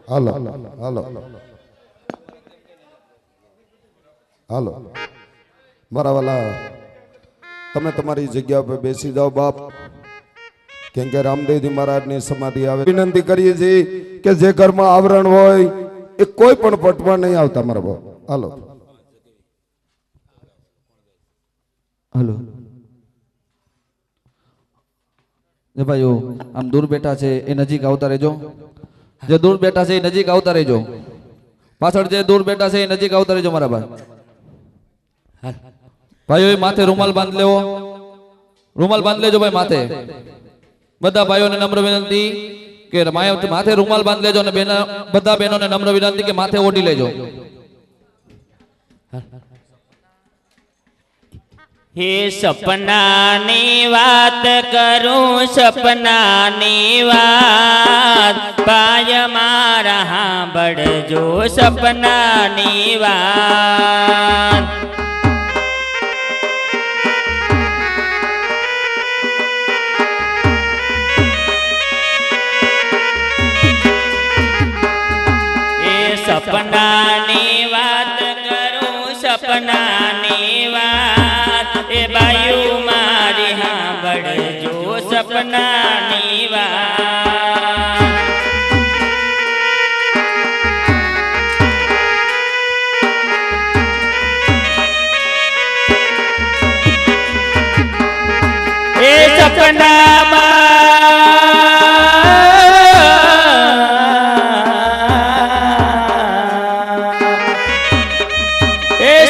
હાલો હાલો હાલો મારા વાલા તમે તમારી જગ્યા પર બેસી જાઓ બાપ કેમ કે રામદેવજી મહારાજની સમાધિ આવે વિનંતી કરીએ છીએ કે જે ઘરમાં આવરણ હોય એ કોઈ પણ પટવા નહીં આવતા મારા બાપ હાલો हेलो जे भाईओ आम दूर बैठा छे ए नजीक आवता रहेजो जे दूर बैठा छे ए नजीक आवता रहेजो पाछळ जे दूर बैठा छे ए नजीक आवता रहेजो मारा भाई भाईओ ए माथे रुमाल बांध लेवो रुमाल बांध लेजो भाई माथे बधा भाईओ ने नम्र विनंती के माथे रुमाल बांध लेजो ने बधा बहनों ने नम्र विनंती के माथे ओढ़ी लेजो हे सपनानी वात करूं सपनानी वात पाय मारा बड़जो सपनानी वात हे सपनानी वात करूं सपनानी वात ए बायु मारी हाँ बड़जो सपनानी वात ए सपना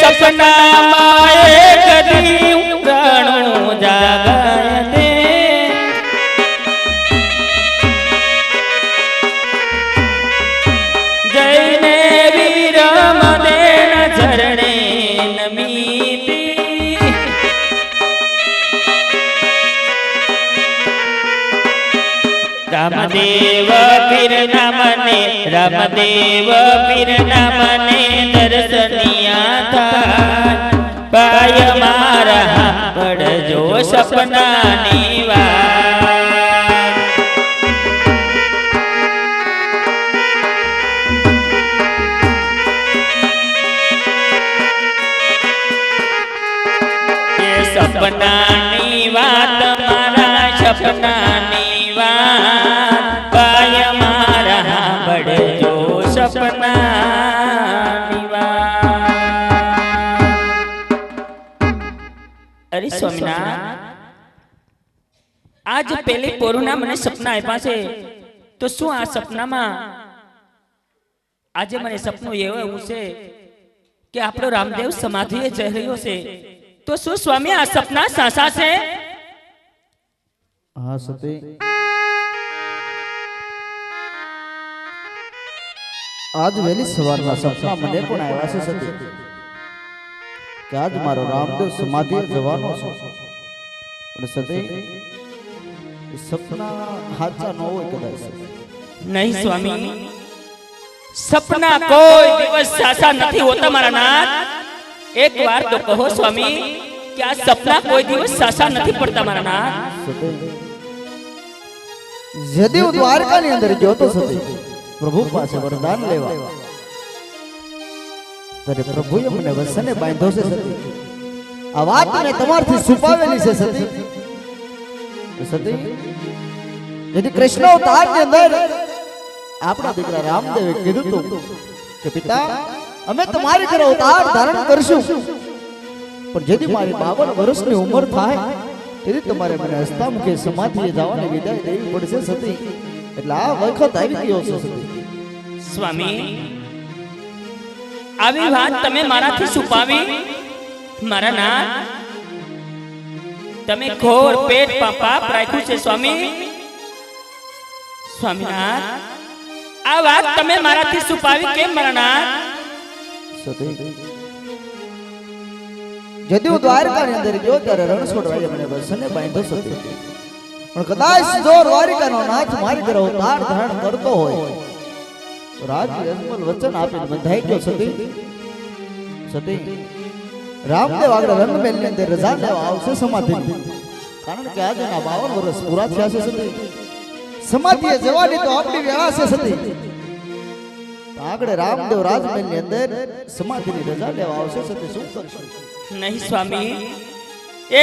सपना माए कदी उड़ाणो जागाय दे जयने वीरम देन झरणे नमीती रामदेव पीर नमने रामदेव पीर नमने दर्शनिया था पाय मारा बड़जो सपनानी वात ये सपनानी वात मारा सपनानी वात पाय मारा बड़जो सपनानी वात। अरे स्वामीनाथ आज पहले पोरुना मने सपना आप्या छे तो शुं आ सपनामां आज मने सपनुं एवुं छे के आपणो रामदेव समाधिए जई रह्यो छे तो शुं स्वामी आ सपना साचा छे? हाँ सती आज वेली सवारना सपना मने पण आव्या छे सती के आज मारो रामदेव समाधिए जवानो छे पण सती सपना हाचा न होय कदाच नहीं स्वामी सपना कोई दिवस साचा नहीं होता मारा नाथ एक बार तो कहो स्वामी क्या सपना कोई दिवस साचा नहीं पड़ता मारा नाथ? यदि द्वारका ની અંદર ગયો તો સતી પ્રભુ પાસે વરદાન લેવા ત્યારે પ્રભુએ મને વસને બાંધ્યો છે સતી આ વાત મને તમારથી છુપાવેલી છે સતી સતી यदि कृष्ण अवतार के अंदर आपना दीकरा रामदेवे कीधुं तो कि पिता अमे तुम्हारी घर अवतार धारण करशुं पण यदि मारी 52 वर्षनी उंमर थाय तेदी तुम्हारे मने हस्तामुखे समाधिए जवानी विदाय देवी पड़शे सती એટલે આ વખત આવી ગયો છે સતી स्वामी આવી વાત તમે મારાથી છુપાવી મારા નાથ તમે ઘોર પેટ પાપ રાખ્યું છે स्वामी स्वामीनाथ आ बात तमे माराथी છુપાવી કેમ મારા નાથ? સતી यदि હું દ્વારકાની અંદર ગયો ત્યારે રણછોડ રાયે મને વસને બાંધ્યો સતી પણ કદાચ જો દ્વારકાનો નાથ મારી ઘરે અવતાર ધારણ કરતો હોય તો રાજી અજમલ વચન આપીને બંધાઈ ગયો સતી સતી રામદેવ આગળ રણમહેલની અંદર રજા લેવા આવશે સમાધિની કારણ કે આજે ના 52 વર્ષ પૂરા થયા છે સતી समाधिए जवानी तो अपनी वेला से सती આગળ રામદેવ રાજમહેલ ની અંદર સમાધિની રજા લેવા આવશે સતી શું કરશો? નહીં સ્વામી,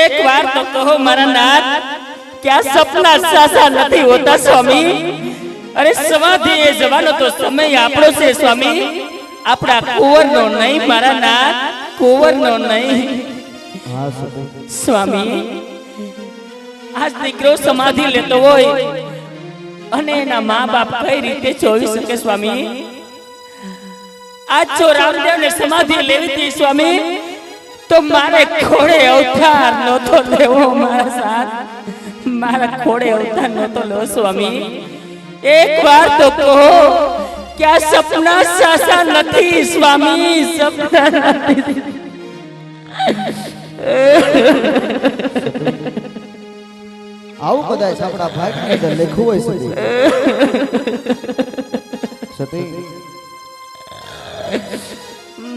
એક વાર તો કહો મારા નાથ કે આ સપના સાચા નથી હોતા સ્વામી. અરે સમાધિ એ જવાનો તો સમય આપણો છે સ્વામી, આપણા કુંવરનો નહીં મારા નાથ, કુંવરનો નહીં. હા સતી સ્વામી, આજ દીકરો સમાધિ લેતો હોય અને એના મા બાપ કઈ રીતે જોઈ શકે સ્વામી? આજ જો રામદેવ ને સમાધિ લેવી હતી સ્વામી તો મારે ખોડે અવતાર નહોતો લેવો મારા સાથ, મારા ખોડે અવતાર નહોતો લેવો સ્વામી. એક વાર તો કહો કે આ સપના સાચા નથી સ્વામી, સપના નથી. આવું કદાચ આપણા ભાગની અંદર લખ્યું હોય સતી. સતી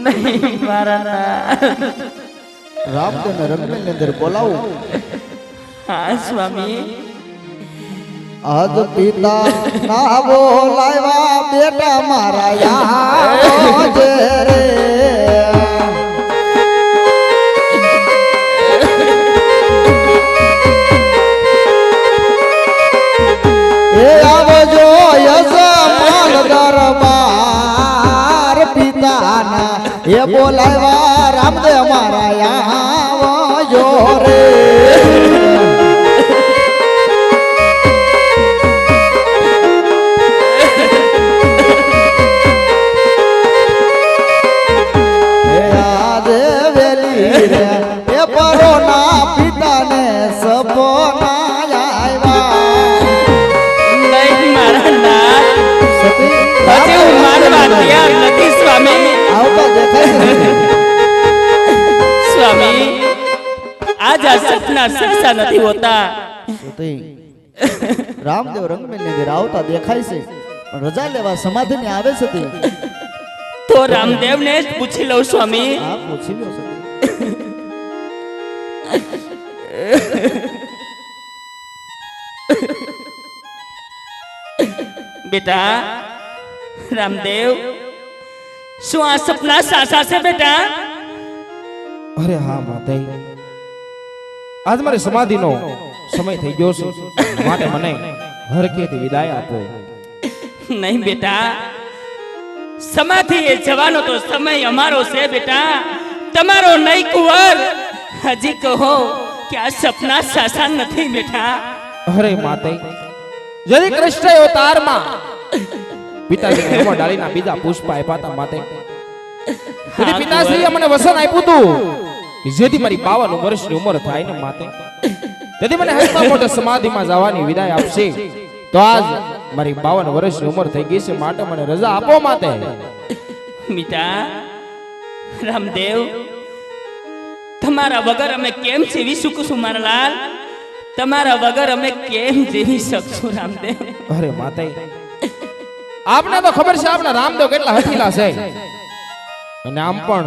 નહીં મારા નાથ. રામદેવ ને રંગમહેલ ની અંદર બોલાવું. હા સ્વામી. આજ પિતા ના બોલાવ્યા બેટા મારા યાદ રે. એ આવજો યજમાન દરબાર પિતાના એ બોલાવ્યા રામદેવ મારા આવજો રે. સ્વામી, આજ આ સપના સાચા નથી હોતા. રામદેવ રંગમહેલ ની અંદર આવતા દેખાય છે પણ રજા લેવા સમાધિ ને આવે છે. તો રામદેવ ને જ પૂછી લઉં સ્વામી. હા પૂછી લો સતી. બેટા રામદેવ, શું આ સપના સાચા છે બેટા? અરે હા માતાજી, આજ મારે સમાધિનો સમય થઈ ગયો છે, માટે મને હરખેથી વિદાય આપો. નહીં બેટા, સમાધિ એ જવાનો તો સમય અમારો છે બેટા, તમારો નહીં કુંવર. હજી કહો કે આ સપના સાચા નથી બેટા. અરે માતાજી, જરી કૃષ્ણ અવતારમાં પિતાજીને હેમો ડાળીના બીજા પુષ્પ આપ્યા હતા માતાજી. તેથી પિતાશ્રીએ મને વસન આપ્યું હતું કે જેથી મારી 52 વર્ષની ઉંમર થાય ને માતે, તેથી મને હસતા મોટે સમાધિમાં જવાની વિદાય આપશે. તો આજ મારી 52 વર્ષની ઉંમર થઈ ગઈ છે, માટે મને રજા આપો માતે. બેટા રામદેવ, તમારા વગર અમે કેમ જીવી શકશું મારા લાલ? તમારા વગર અમે કેમ જીવી શકશું રામદેવ? અરે માતાજી, આપને તો ખબર છે આપણા રામદેવ કેટલા હઠીલા છે, અને આમ પણ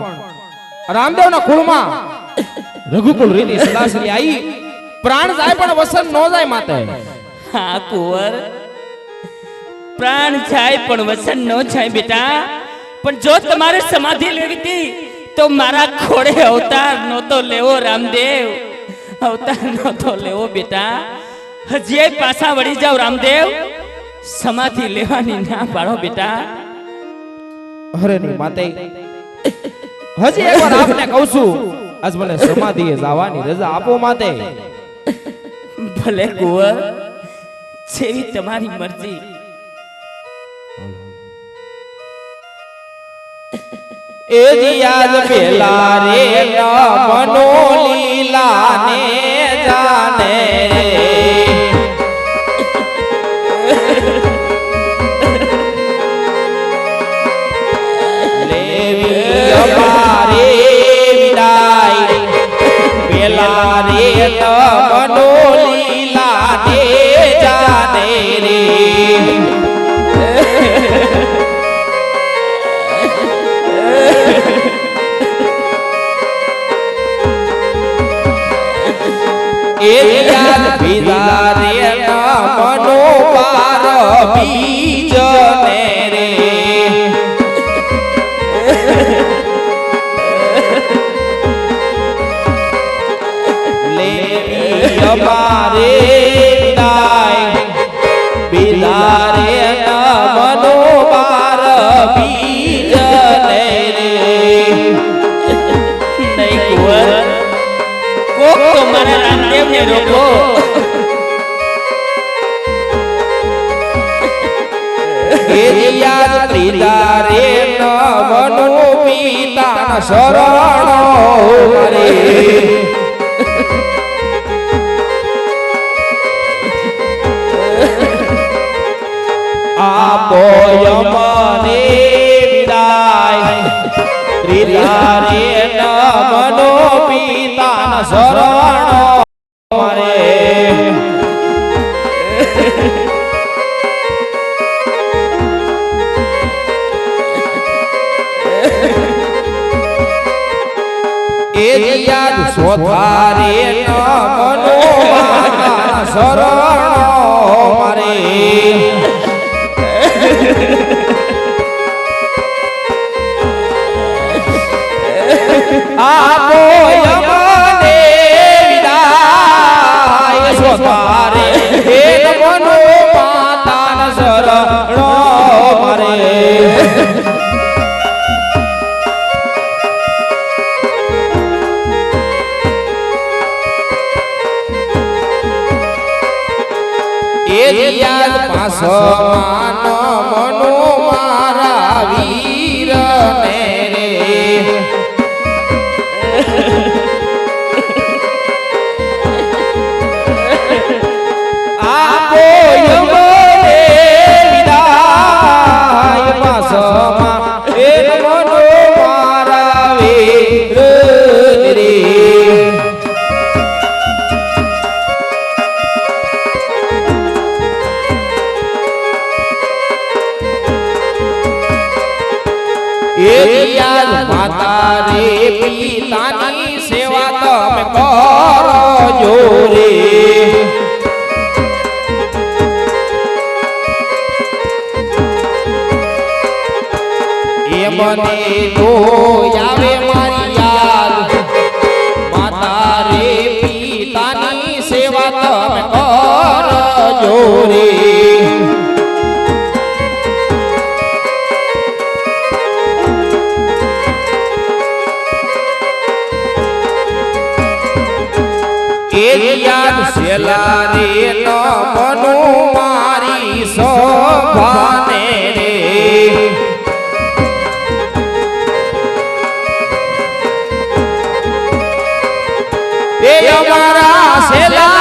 રામદેવના કુળમાં રઘુકુળ રીતિ સદાશ્રી આવી, પ્રાણ જાય પણ વસન ન જાય માતે. હા કુંવર, પ્રાણ જાય પણ વસન ન જાય બેટા. પણ જો તમારે સમાધિ લેવી હતી તો મારા ખોડે અવતાર નહોતો લેવો રામદેવ, અવતાર નહોતો લેવો બેટા. હજી પાછા વળી જાવ રામદેવ, સમાધિ લેવાની ના પાડો બેટા. અરે નહીં માતે, હજી એકવાર આપને કહું છું, આજ મને સમાધિએ જવાની રજા આપો માતે. ભલે કુંવર, જેવી તમારી મરજી. એ દિયાજ પેલા રે મનો લીલા ને જાને લેવી અમારે વિદાય પેલા રે મનો લીલા ને જાને રે. બીજા રે મનો પાર બીજ ને રે અમારે વિદાય બિદારે મનો બાર બીજ રે નહીં કુંવર, કોક તો મારા રામદેવને રોકો. યાદ ત્રીજા રે મનો પિતા શરણો રે આપો યમને વિદાય ત્રીજા રે મનો પિતા શરણો રે યાદ સોધારે મનો શરણો મારે આપો યમને વિદાય સોધારે મનો માતા શરણો મારે યાદ પાસમાન મનો મારા વીર ને રે આપો યમને વિદાય પાસમાં એ મનો મારા વીર રે યાદ માતા રે પિતાની સેવા તમે કરજો રે એ મને તો આવે મારી યાદ માતા રે પિતાની સેવા તમે કરજો રે યાદ સેલા રે મનો મારી શોભાને રે એ અમારા સેલા